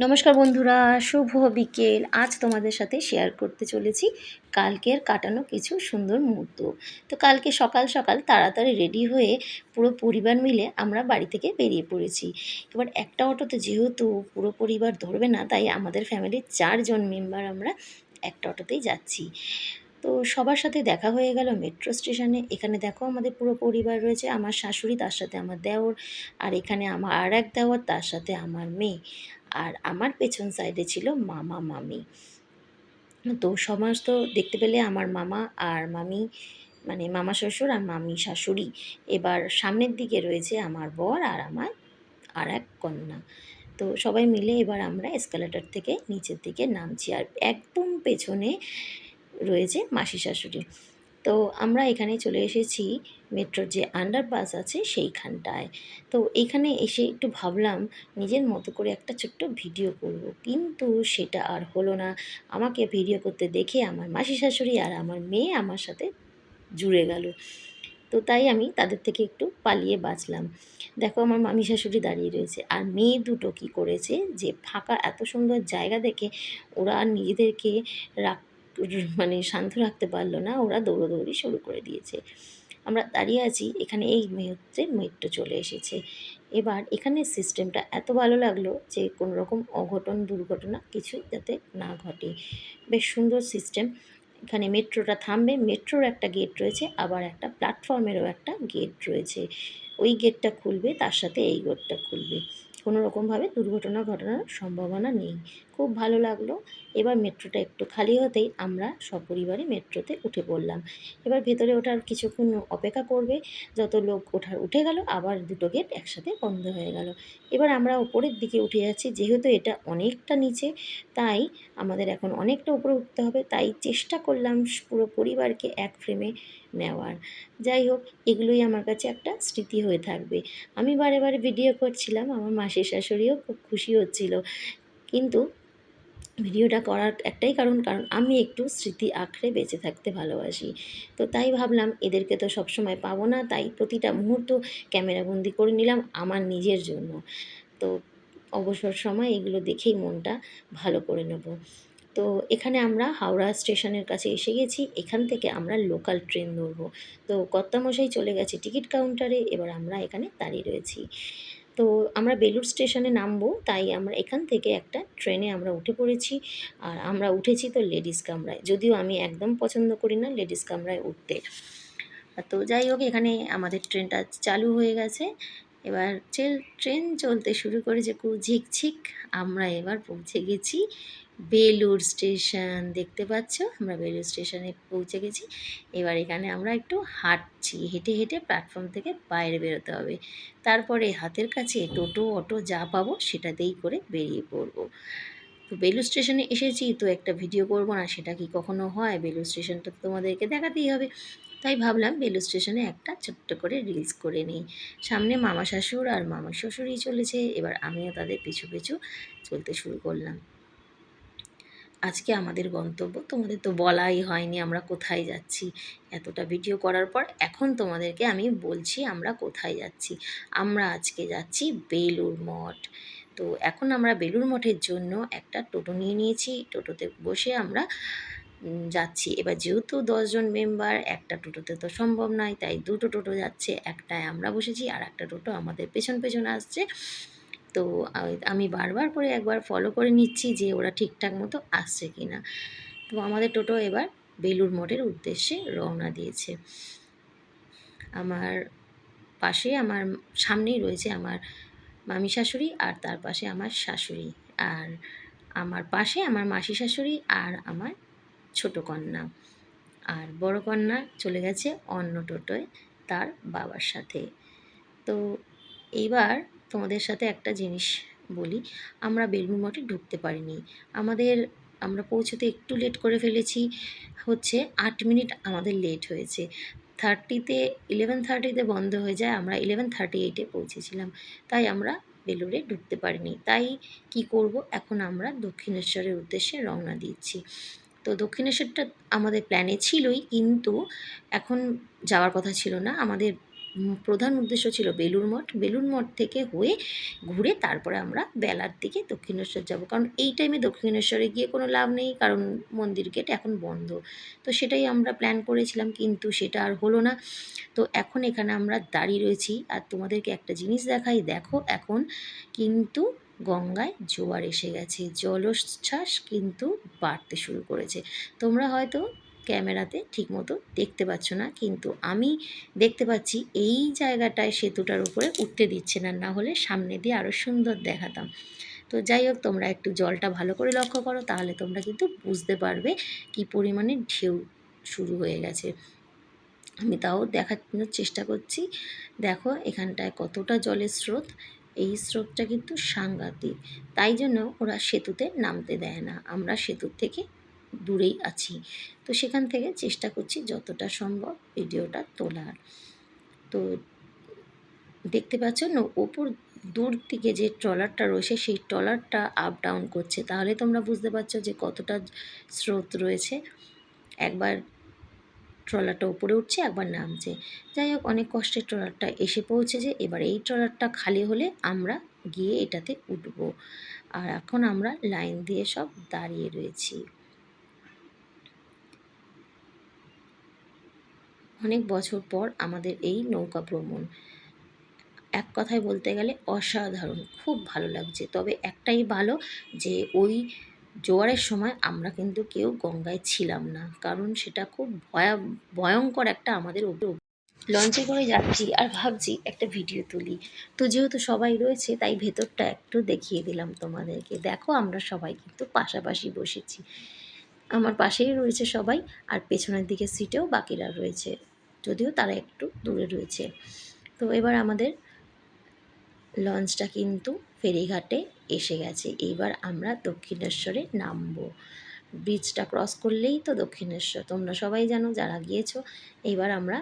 নমস্কার বন্ধুরা, শুভ বিকেল। আজ তোমাদের সাথে শেয়ার করতে চলেছি কালকের কাটানো কিছু সুন্দর মুহূর্ত। তো কালকে সকাল সকাল তাড়াতাড়ি রেডি হয়ে পুরো পরিবার মিলে আমরা বাড়ি থেকে বেরিয়ে পড়েছি। এবার একটা অটোতে যেহেতু পুরো পরিবার ধরবে না, তাই আমাদের ফ্যামিলির 4 জন মেম্বার আমরা একটা অটোতেই যাচ্ছি। তো সবার সাথে দেখা হয়ে গেল মেট্রো স্টেশনে। এখানে দেখো আমাদের পুরো পরিবার রয়েছে, আমার শাশুড়ি, তার সাথে আমার দেওর, আর এখানে আমার আর এক দেওর, তার সাথে আমার মেয়ে, আর আমার পেছন সাইডে ছিল মামা মামি। তো সমস্ত দেখতে পেলে আমার মামা আর মামি, মানে মামা শ্বশুর আর মামি শাশুড়ি। এবার সামনের দিকে রয়েছে আমার বর আর আমার আর এক কন্যা। তো সবাই মিলে এবার আমরা এসকালেটর থেকে নিচের দিকে নামছি, আর একদম পেছনে রয়েছে মাসি শাশুড়ি। তো আমরা এখানে চলে এসেছি মেট্রোর যে আন্ডারপাস আছে সেইখানটায়। তো এখানে এসে একটু ভাবলাম নিজের মতো করে একটা ছোট্ট ভিডিও করব, কিন্তু সেটা আর হলো না। আমাকে ভিডিও করতে দেখে আমার মাসি শাশুড়ি আর আমার মেয়ে আমার সাথে জুড়ে গেল। তো তাই আমি তাদের থেকে একটু পালিয়ে বাঁচলাম। দেখো আমার মামি শাশুড়ি দাঁড়িয়ে রয়েছে, আর মেয়ে দুটো কী করেছে, যে ফাঁকা এত সুন্দর জায়গা দেখে ওরা আর নিজেদেরকে রাখ মানে শান্ত রাখতে পারলো না, ওরা দৌড়োদৌড়ি শুরু করে দিয়েছে। আমরা দাঁড়িয়ে আছি এখানে, এই মুহূর্তে মেট্রো চলে এসেছে। এবার এখানের সিস্টেমটা এত ভালো লাগলো যে কোনো রকম অঘটন দুর্ঘটনা কিছুই যাতে না ঘটে। বেশ সুন্দর সিস্টেম। এখানে মেট্রোটা থামবে, মেট্রোর একটা গেট রয়েছে, আবার একটা প্ল্যাটফর্মেরও একটা গেট রয়েছে। ওই গেটটা খুলবে, তার সাথে এই গেটটা খুলবে। কোনো রকমভাবে দুর্ঘটনা ঘটানোর সম্ভাবনা নেই। খুব ভালো লাগলো। এবার মেট্রোটা একটু খালি হতেই আমরা সপরিবারে মেট্রোতে উঠে পড়লাম। এবার ভেতরে ওঠার কিছুক্ষণ অপেক্ষা করবে, যত লোক ওঠার উঠে গেল, আবার দুটো গেট একসাথে বন্ধ হয়ে গেল। এবার আমরা উপরের দিকে উঠে যাচ্ছি, যেহেতু এটা অনেকটা নিচে, তাই আমাদের এখন অনেকটা উপরে উঠতে হবে। তাই চেষ্টা করলাম পুরো পরিবারকে এক ফ্রেমে নেওয়ার। যাই হোক, এগুলোই আমার কাছে একটা স্মৃতি হয়ে থাকবে। আমি বারে বারে ভিডিও করছিলাম, আমার মাসির শাশুড়িও খুব খুশি হচ্ছিল, কিন্তু ভিডিওটা করার একটাই কারণ, আমি একটু স্মৃতি আঁকড়ে বেঁচে থাকতে ভালোবাসি। তো তাই ভাবলাম এদেরকে তো সবসময় পাবো না, তাই প্রতিটা মুহূর্ত ক্যামেরাবন্দি করে নিলাম আমার নিজের জন্য। তো অবসর সময় এগুলো দেখেই মনটা ভালো করে নেব। তো এখানে আমরা হাওড়া স্টেশনের কাছে এসে গেছি। এখান থেকে আমরা লোকাল ট্রেন ধরবো। তো কর্তামশাই চলে গেছে টিকিট কাউন্টারে, এবার আমরা এখানে দাঁড়িয়ে রয়েছি। তো আমরা বেলুড় স্টেশনে নামবো, তাই আমরা এখান থেকে একটা ট্রেনে আমরা উঠে পড়েছি। আর আমরা উঠেছি তো লেডিস কামরায়, যদিও আমি একদম পছন্দ করি না লেডিস কামরায় উঠতে। তো যাই হোক, এখানে আমাদের ট্রেনটা চালু হয়ে গেছে। এবার ট্রেন চলতে শুরু করেছে খুব ঝিকঝিক। আমরা এবার পৌঁছে গেছি বেলুড় স্টেশন। দেখতে পাচ্ছ আমরা বেলুড় স্টেশনে পৌঁছে গেছি। এবার এখানে আমরা একটু হাঁটছি, হেঁটে হেঁটে প্ল্যাটফর্ম থেকে বাইরে বেরোতে হবে। তারপরে হাতের কাছে টোটো অটো যা পাবো সেটাতেই করে বেরিয়ে পড়বো। তো বেলুড় স্টেশনে এসেছি, তো একটা ভিডিও করবো না সেটা কি কখনো হয়? বেলুড় স্টেশনটা তো তোমাদেরকে দেখাতেই হবে। তাই ভাবলাম বেলুড় স্টেশনে একটা ছোট্ট করে রিলস করে নিই। সামনে মামা শাশুড় আর মামা শ্বশুরই চলেছে, এবার আমিও তাদের পিছু পিছু চলতে শুরু করলাম। আজকে আমাদের গন্তব্য তোমাদের তো বলাই হয়নি আমরা কোথায় যাচ্ছি। এতটা ভিডিও করার পর এখন তোমাদেরকে আমি বলছি আমরা কোথায় যাচ্ছি। আমরা আজকে যাচ্ছি বেলুড় মঠ। তো এখন আমরা বেলুড় মঠের জন্য একটা টোটো নিয়ে নিয়েছি, টোটোতে বসে আমরা যাচ্ছি। এবার যেহেতু 10 জন মেম্বার, একটা টোটোতে তো সম্ভব নয়, তাই দুটো টোটো যাচ্ছে। একটায় আমরা বসেছি, আর একটা টোটো আমাদের পেছন পেছন আসছে। তো আমি বারবার করে একবার ফলো করে নিচ্ছি যে ওরা ঠিকঠাক মতো আসছে কি না। তো আমাদের টোটো এবার বেলুড় মঠের উদ্দেশ্যে রওনা দিয়েছে। আমার পাশে, আমার সামনেই রয়েছে আমার মামি শাশুড়ি, আর তার পাশে আমার শাশুড়ি, আর আমার পাশে আমার মাসি শাশুড়ি আর আমার ছোট কন্যা। আর বড় কন্যা চলে গেছে অন্য টোটোয় তার বাবার সাথে। তো এইবার তোমাদের সাথে একটা জিনিস বলি, আমরা বেলুড় মঠে ঢুকতে পারিনি। আমরা পৌঁছতে একটু লেট করে ফেলেছি, হচ্ছে 8 মিনিট আমাদের লেট হয়েছে। 11:30-তে বন্ধ হয়ে যায়, আমরা 11:38-এ পৌঁছেছিলাম। তাই আমরা বেলুড়ে ঢুকতে পারিনি। তাই কি করব, এখন আমরা দক্ষিণেশ্বরের উদ্দেশ্যে রওনা দিচ্ছি। তো দক্ষিণেশ্বরটা আমাদের প্ল্যানে ছিলই, কিন্তু এখন যাওয়ার কথা ছিল না। আমাদের প্রধান উদ্দেশ্য ছিল বেলুড় মঠ। বেলুড় মঠ থেকে হয়ে ঘুরে তারপরে আমরা বেলার দিকে দক্ষিণেশ্বর যাব, কারণ এই টাইমে দক্ষিণেশ্বরে গিয়ে কোনো লাভ নেই, কারণ মন্দির গেট এখন বন্ধ। তো সেটাই আমরা প্ল্যান করেছিলাম, কিন্তু সেটা আর হলো না। তো এখন এখানে আমরা দাঁড়িয়ে রয়েছি, আর তোমাদেরকে একটা জিনিস দেখাই, দেখো এখন কিন্তু গঙ্গায় জোয়ার এসে গেছে, জলোচ্ছ্বাস কিন্তু বাড়তে শুরু করেছে। তোমরা হয়তো ক্যামেরাতে ঠিকমতো দেখতে পাচ্ছ না, কিন্তু আমি দেখতে পাচ্ছি এই জায়গাটায় সেতুটার উপরে উঠতে দিচ্ছে না, না হলে সামনে দিয়ে আরও সুন্দর দেখাতাম। তো যাই হোক, তোমরা একটু জলটা ভালো করে লক্ষ্য করো, তাহলে তোমরা কিন্তু বুঝতে পারবে কি পরিমাণে ঢেউ শুরু হয়ে গেছে। আমি তাও দেখানোর চেষ্টা করছি। দেখো এখানটায় কতটা জলের স্রোত, এই স্রোতটা কিন্তু সাংঘাতিক। তাই জন্য ওরা সেতুতে নামতে দেয় না, আমরা সেতুর থেকে দূরেই আছি। তো সেখান থেকে চেষ্টা করছি যতটা সম্ভব ভিডিওটা তোলার। তো দেখতে পাচ্ছ না ওপর দূর থেকে যে ট্রলারটা রয়েছে, সেই ট্রলারটা আপ ডাউন করছে, তাহলে তোমরা বুঝতে পারছো যে কতটা স্রোত রয়েছে। একবার ট্রলারটা উপরে উঠছে, একবার নামছে। যাই হোক, অনেক কষ্টে ট্রলারটা এসে পৌঁছেছে। এবার এই ট্রলারটা খালি হলে আমরা গিয়ে এটাতে উঠব। আর এখন আমরা লাইন দিয়ে সব দাঁড়িয়ে রয়েছি। অনেক বছর পর আমাদের এই নৌকা ভ্রমণ, এক কথায় বলতে গেলে অসাধারণ, খুব ভালো লাগছে। তবে একটাই ভালো, যে ওই জোয়ারের সময় আমরা কিন্তু কেউ গঙ্গায় ছিলাম না, কারণ সেটা খুব ভয়ঙ্কর একটা আমাদের লঞ্চে করে যাচ্ছি আর ভাবছি একটা ভিডিও তুলি। তো যেহেতু সবাই রয়েছে তাই ভেতরটা একটু দেখিয়ে দিলাম তোমাদেরকে। দেখো আমরা সবাই কিন্তু পাশাপাশি বসেছি, আমার পাশেই রয়েছে সবাই, আর পেছনের দিকে সিটেও বাকিরা রয়েছে, যদিও তারা একটু দূরে রয়েছে। তো এবার আমাদের লঞ্চটা কিন্তু ফেরিঘাটে এসে গেছে। এইবার আমরা দক্ষিণেশ্বরে নামবো। ব্রিজটা ক্রস করলেই তো দক্ষিণেশ্বর, তোমরা সবাই জানো যারা গিয়েছো। এইবার আমরা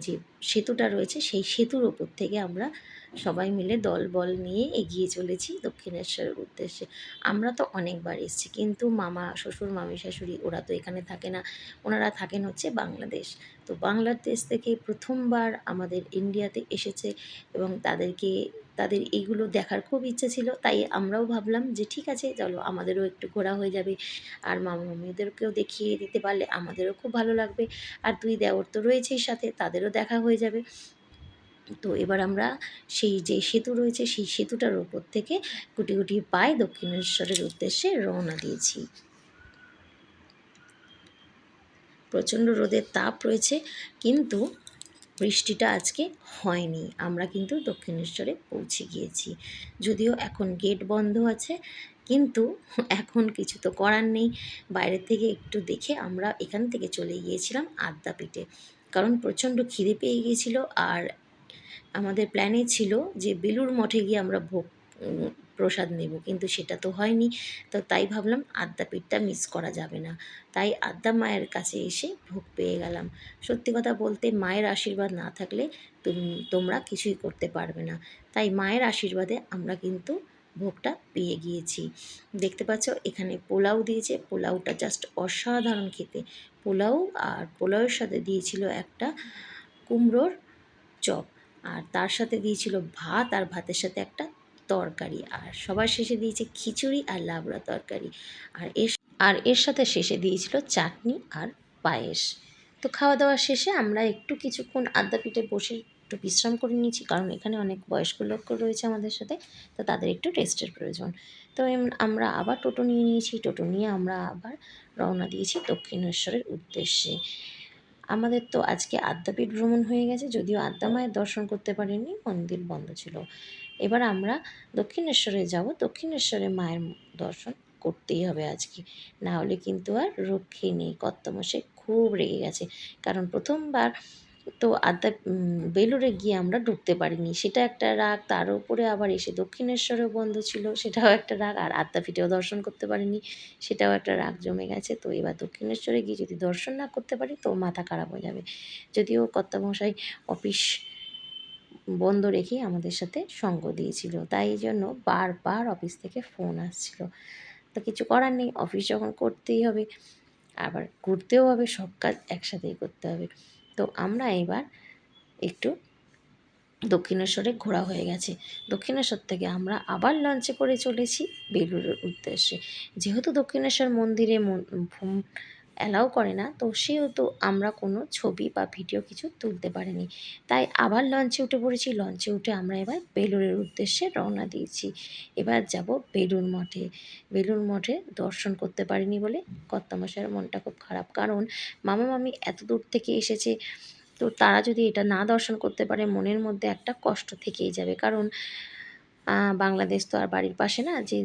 যে সেতুটা রয়েছে সেই সেতুর ওপর থেকে আমরা সবাই মিলে দলবল নিয়ে এগিয়ে চলেছি দক্ষিণেশ্বরের উদ্দেশ্যে। আমরা তো অনেকবার এসেছি, কিন্তু মামা শ্বশুর মামি শাশুড়ি ওরা তো এখানে থাকে না, ওনারা থাকেন হচ্ছে বাংলাদেশ। তো বাংলাদেশ থেকে প্রথমবার আমাদের ইন্ডিয়াতে এসেছে, এবং তাদের এইগুলো দেখার খুব ইচ্ছে ছিল। তাই আমরাও ভাবলাম যে ঠিক আছে চলো, আমাদেরও একটু ঘোরা হয়ে যাবে, আর মামা মামিদেরকেও দেখিয়ে দিতে পারলে আমাদেরও খুব ভালো লাগবে। আর দুই দেওর তো রয়েছেই সাথে, তাদেরও দেখা হয়ে যাবে। তো এবার আমরা সেই যে সেতু রয়েছে সেই সেতুটার ওপর থেকে গুটি গুটি পায়ে দক্ষিণেশ্বরের উদ্দেশ্যে রওনা দিয়েছি। প্রচণ্ড রোদের তাপ রয়েছে, কিন্তু বৃষ্টিটা আজকে হয়নি। আমরা কিন্তু দক্ষিণেশ্বরে পৌঁছে গিয়েছি, যদিও এখন গেট বন্ধ আছে, কিন্তু এখন কিছু তো করার নেই। বাইরের থেকে একটু দেখে আমরা এখান থেকে চলে গিয়েছিলাম আদ্যাপীঠে, কারণ প্রচণ্ড খিদে পেয়ে গিয়েছিল। আর আমাদের প্ল্যানে ছিল যে বেলুড় মঠে গিয়ে আমরা প্রসাদ নেব, কিন্তু সেটা তো হয়নি। তো তাই ভাবলাম আদ্যাপীঠটা মিস করা যাবে না, তাই আদ্যা মায়ের কাছে এসে ভোগ পেয়ে গেলাম। সত্যি কথা বলতে মায়ের আশীর্বাদ না থাকলে তোমরা কিছুই করতে পারবে না। তাই মায়ের আশীর্বাদে আমরা কিন্তু ভোগটা পেয়ে গিয়েছি। দেখতে পাচ্ছ এখানে পোলাও দিয়েছে, পোলাওটা জাস্ট অসাধারণ খেতে। পোলাও, আর পোলাওয়ের সাথে দিয়েছিল একটা কুমড়োর চপ, আর তার সাথে দিয়েছিল ভাত, আর ভাতের সাথে একটা তরকারি, আর সবার শেষে দিয়েছে খিচুড়ি আর লাবড়া তরকারি, আর এর সাথে শেষে দিয়েছিল চাটনি আর পায়েস। তো খাওয়া দাওয়া শেষে আমরা একটু কিছুক্ষণ আদ্যাপীঠে বসে একটু বিশ্রাম করে নিয়েছি, কারণ এখানে অনেক বয়স্ক লোক রয়েছে আমাদের সাথে, তো তাদের একটু রেস্টের প্রয়োজন। তো আমরা আবার টোটো নিয়ে নিয়েছি, টোটো নিয়ে আমরা আবার রওনা দিয়েছি দক্ষিণেশ্বরের উদ্দেশ্যে। আমাদের তো আজকে আদ্যাপীঠ ভ্রমণ হয়ে গেছে, যদিও আদ্যা মায়ের দর্শন করতে পারিনি, মন্দির বন্ধ ছিল। এবার আমরা দক্ষিণেশ্বরে যাব, দক্ষিণেশ্বরে মায়ের দর্শন করতেই হবে আজকে, না হলে কিন্তু আর রক্ষে নেই। কর্তামশাই খুব রেগে গেছে, কারণ প্রথমবার তো বেলুড়ে গিয়ে আমরা ঢুকতে পারিনি, সেটা একটা রাগ। তার উপরে আবার এসে দক্ষিণেশ্বরেও বন্ধ ছিল, সেটাও একটা রাগ। আর আদ্যাপীঠেও দর্শন করতে পারিনি, সেটাও একটা রাগ জমে গেছে। তো এবার দক্ষিণেশ্বরে গিয়ে যদি দর্শন না করতে পারি তো মাথা খারাপ হয়ে যাবে। যদিও কর্তামশাই অফিস বন্ধ রেখে আমাদের সাথে সঙ্গ দিয়েছিল, তাই জন্য বারবার অফিস থেকে ফোন আসছিল। তো কিছু করার নেই, অফিস যখন করতেই হবে, আবার ঘুরতেও হবে, সব কাজ একসাথেই করতে হবে। তো আমরা এবার একটু দক্ষিণেশ্বরে ঘোরা হয়ে গেছে। দক্ষিণেশ্বর থেকে আমরা আবার লঞ্চে করে চলেছি বেলুড়ের উদ্দেশ্যে। যেহেতু দক্ষিণেশ্বর মন্দিরে ফোন অ্যালাউ করে না, তো সেহেতু আমরা কোনো ছবি বা ভিডিও কিছু তুলতে পারিনি। তাই আবার লঞ্চে উঠে পড়েছি। লঞ্চে উঠে আমরা এবার বেলুড়ের উদ্দেশ্যে রওনা দিয়েছি। এবার যাব বেলুড় মঠে। বেলুড় মঠে দর্শন করতে পারিনি বলে কর্তামশাইয়ের মনটা খুব খারাপ। কারণ মামা মামি এত দূর থেকে এসেছে, তো তারা যদি এটা না দর্শন করতে পারে মনের মধ্যে একটা কষ্ট থেকেই যাবে। কারণ বাংলাদেশ তো আর বাড়ির পাশে না যে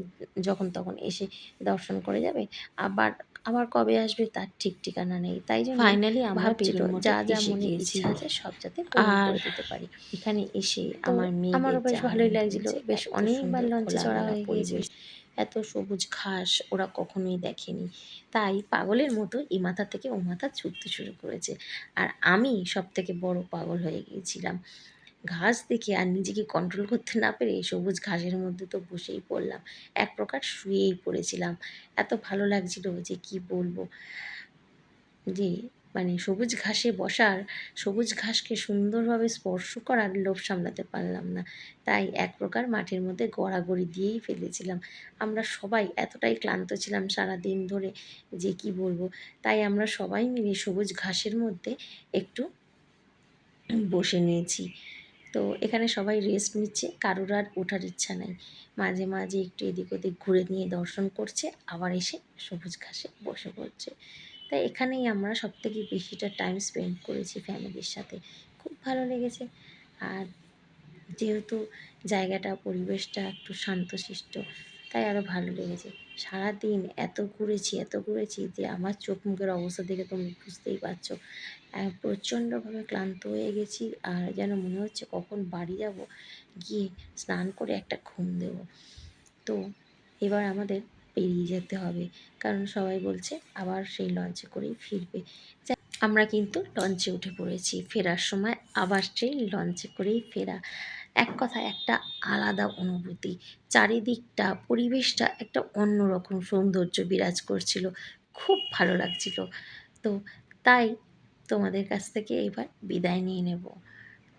যখন তখন এসে দর্শন করে যাবে। আবার আবার কবে আসবে তার ঠিক ঠিকানা নেই। তাই জন্য ফাইনালি আমরা ভাবছিল বেলুড় মঠে যা যা এসে মনে গিয়েছি। ইচ্ছা আছে সব যাতে পূরণ আর করে দিতে পারি। এখানে এসে তো আমার মেয়েদের আমারও বেশ যা ভালোই আনন্দ লাগছিল। হয়েছে, বেশ এত অনেকবার সুন্দর লঞ্চে চড়া খোলামেলা হয়ে গিয়েছিল। পরিবেশ। এত সবুজ ঘাস ওরা কখনোই দেখেনি। তাই পাগলের মতো এ মাথা থেকে ও মাথা ছুটতে শুরু করেছে। আর আমি সবথেকে বড় পাগল হয়ে গিয়েছিলাম। ঘাস দেখে আর নিজেকে কন্ট্রোল করতে না পেরে সবুজ ঘাসের মধ্যে তো বসেই পড়লাম। এক প্রকার শুয়েই পড়েছিলাম। এত ভালো লাগছিল যে কি বলবো। যে মানে সবুজ ঘাসে বসার, সবুজ ঘাসকে সুন্দরভাবে স্পর্শ করার লোভ সামলাতে পারলাম না। তাই এক প্রকার মাঠের মধ্যে গড়াগড়ি দিয়েই ফেলেছিলাম। আমরা সবাই এতটাই ক্লান্ত ছিলাম সারাদিন ধরে যে কি বলবো। তাই আমরা সবাই মিলে সবুজ ঘাসের মধ্যে একটু বসে নিয়েছি। তো এখানে সবাই রেস্ট নিচ্ছে, কারোর আর ওঠার ইচ্ছা নাই। মাঝে মাঝে একটু এদিক ওদিক ঘুরে নিয়ে দর্শন করছে, আবার এসে সবুজ ঘাসে বসে পড়ছে। তাই এখানেই আমরা সবথেকে বেশিটা টাইম স্পেন্ড করেছি ফ্যামিলির সাথে। খুব ভালো লেগেছে। আর যেহেতু জায়গাটা পরিবেশটা একটু শান্তশিষ্ট, তাই আরও ভালো লেগেছে। সারাদিন এত ঘুরেছি যে আমার চোখ মুখের অবস্থা দেখে তোমরা বুঝতেই পারছো। প্রচণ্ডভাবে ক্লান্ত হয়ে গেছি। আর যেন মনে হচ্ছে কখন বাড়ি যাব, গিয়ে স্নান করে একটা ঘুম দেবো। তো এবার আমাদের বেরিয়ে যেতে হবে, কারণ সবাই বলছে আবার সেই লঞ্চে করেই ফিরবে। আমরা কিন্তু লঞ্চে উঠে পড়েছি। ফেরার সময় আবার সেই লঞ্চে করেই ফেরা। এক কথায় একটা আলাদা অনুভূতি। চারিদিকটা পরিবেশটা একটা অন্যরকম সৌন্দর্য বিরাজ করছিল। খুব ভালো লাগছিল। তো তাই তোমাদের কাছ থেকে এবার বিদায় নিয়ে নেব।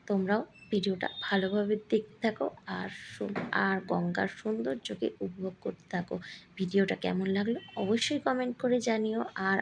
তোমরাও ভিডিওটা ভালোভাবে দেখতে থাকো আর আর গঙ্গার সৌন্দর্যকে উপভোগ করতে থাকো। ভিডিওটা কেমন লাগলো অবশ্যই কমেন্ট করে জানিও। আর